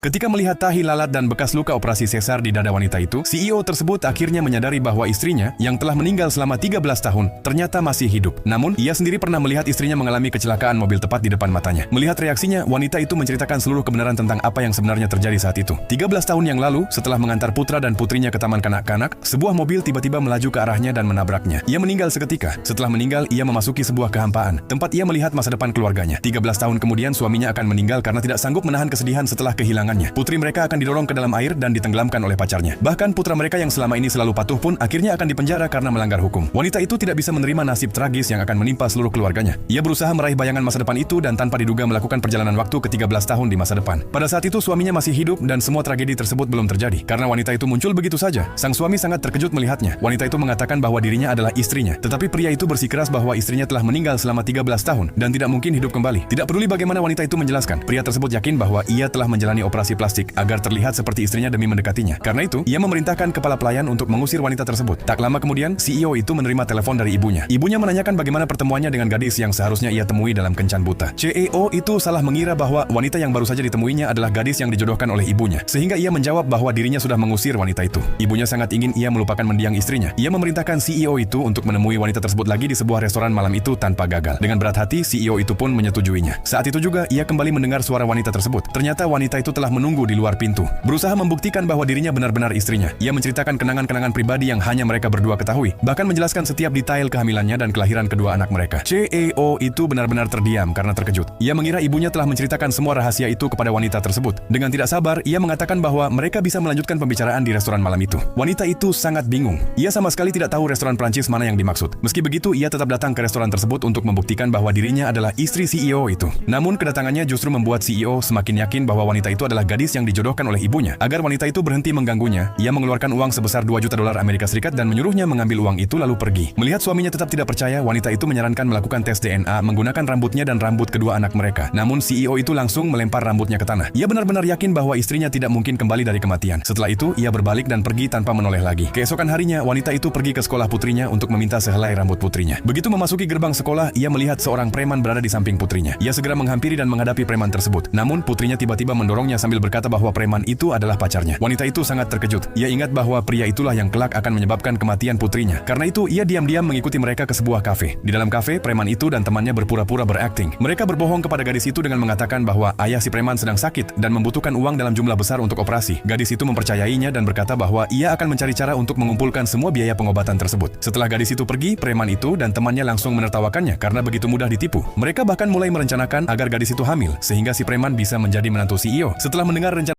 Ketika melihat tahi lalat dan bekas luka operasi sesar di dada wanita itu, CEO tersebut akhirnya menyadari bahwa istrinya, yang telah meninggal selama 13 tahun, ternyata masih hidup. Namun, ia sendiri pernah melihat istrinya mengalami kecelakaan mobil tepat di depan matanya. Melihat reaksinya, wanita itu menceritakan seluruh kebenaran tentang apa yang sebenarnya terjadi saat itu. 13 tahun yang lalu, setelah mengantar putra dan putrinya ke taman kanak-kanak, sebuah mobil tiba-tiba melaju ke arahnya dan menabraknya. Ia meninggal seketika. Setelah meninggal, ia memasuki sebuah kehampaan, tempat ia melihat masa depan keluarganya. 13 tahun kemudian, suaminya akan meninggal karena tidak sanggup menahan kesedihan setelah kehilangan. Putri mereka akan didorong ke dalam air dan ditenggelamkan oleh pacarnya. Bahkan putra mereka yang selama ini selalu patuh pun akhirnya akan dipenjara karena melanggar hukum. Wanita itu tidak bisa menerima nasib tragis yang akan menimpa seluruh keluarganya. Ia berusaha meraih bayangan masa depan itu dan tanpa diduga melakukan perjalanan waktu ke 13 tahun di masa depan. Pada saat itu suaminya masih hidup dan semua tragedi tersebut belum terjadi. Karena wanita itu muncul begitu saja, sang suami sangat terkejut melihatnya. Wanita itu mengatakan bahwa dirinya adalah istrinya, tetapi pria itu bersikeras bahwa istrinya telah meninggal selama 13 tahun dan tidak mungkin hidup kembali. Tidak peduli bagaimana wanita itu menjelaskan, pria tersebut yakin bahwa ia telah menjalani operasi plastik agar terlihat seperti istrinya demi mendekatinya. Karena itu, ia memerintahkan kepala pelayan untuk mengusir wanita tersebut. Tak lama kemudian, CEO itu menerima telepon dari ibunya. Ibunya menanyakan bagaimana pertemuannya dengan gadis yang seharusnya ia temui dalam kencan buta. CEO itu salah mengira bahwa wanita yang baru saja ditemuinya adalah gadis yang dijodohkan oleh ibunya. Sehingga ia menjawab bahwa dirinya sudah mengusir wanita itu. Ibunya sangat ingin ia melupakan mendiang istrinya. Ia memerintahkan CEO itu untuk menemui wanita tersebut lagi di sebuah restoran malam itu tanpa gagal. Dengan berat hati, CEO itu pun menyetujuinya. Saat itu juga, ia kembali mendengar suara wanita tersebut. Ternyata wanita itu telah menunggu di luar pintu, berusaha membuktikan bahwa dirinya benar-benar istrinya. Ia menceritakan kenangan-kenangan pribadi yang hanya mereka berdua ketahui, bahkan menjelaskan setiap detail kehamilannya dan kelahiran kedua anak mereka. CEO itu benar-benar terdiam karena terkejut. Ia mengira ibunya telah menceritakan semua rahasia itu kepada wanita tersebut. Dengan tidak sabar, ia mengatakan bahwa mereka bisa melanjutkan pembicaraan di restoran malam itu. Wanita itu sangat bingung. Ia sama sekali tidak tahu restoran Prancis mana yang dimaksud. Meski begitu, ia tetap datang ke restoran tersebut untuk membuktikan bahwa dirinya adalah istri CEO itu. Namun kedatangannya justru membuat CEO semakin yakin bahwa wanita itu adalah gadis yang dijodohkan oleh ibunya. Agar wanita itu berhenti mengganggunya, ia mengeluarkan uang sebesar 2 juta dolar Amerika Serikat dan menyuruhnya mengambil uang itu lalu pergi. Melihat suaminya tetap tidak percaya, wanita itu menyarankan melakukan tes DNA menggunakan rambutnya dan rambut kedua anak mereka. Namun CEO itu langsung melempar rambutnya ke tanah. Ia benar-benar yakin bahwa istrinya tidak mungkin kembali dari kematian. Setelah itu, ia berbalik dan pergi tanpa menoleh lagi. Keesokan harinya, wanita itu pergi ke sekolah putrinya untuk meminta sehelai rambut putrinya. Begitu memasuki gerbang sekolah, ia melihat seorang preman berada di samping putrinya. Ia segera menghampiri dan menghadapi preman tersebut. Namun, putrinya tiba-tiba mendorongnya sambil berkata bahwa preman itu adalah pacarnya. Wanita itu sangat terkejut. Ia ingat bahwa pria itulah yang kelak akan menyebabkan kematian putrinya. Karena itu, ia diam-diam mengikuti mereka ke sebuah kafe. Di dalam kafe, preman itu dan temannya berpura-pura berakting. Mereka berbohong kepada gadis itu dengan mengatakan bahwa ayah si preman sedang sakit dan membutuhkan uang dalam jumlah besar untuk operasi. Gadis itu mempercayainya dan berkata bahwa ia akan mencari cara untuk mengumpulkan semua biaya pengobatan tersebut. Setelah gadis itu pergi, preman itu dan temannya langsung menertawakannya karena begitu mudah ditipu. Mereka bahkan mulai merencanakan agar gadis itu hamil, sehingga si preman bisa menjadi menantu CEO. Setelah mendengar rencana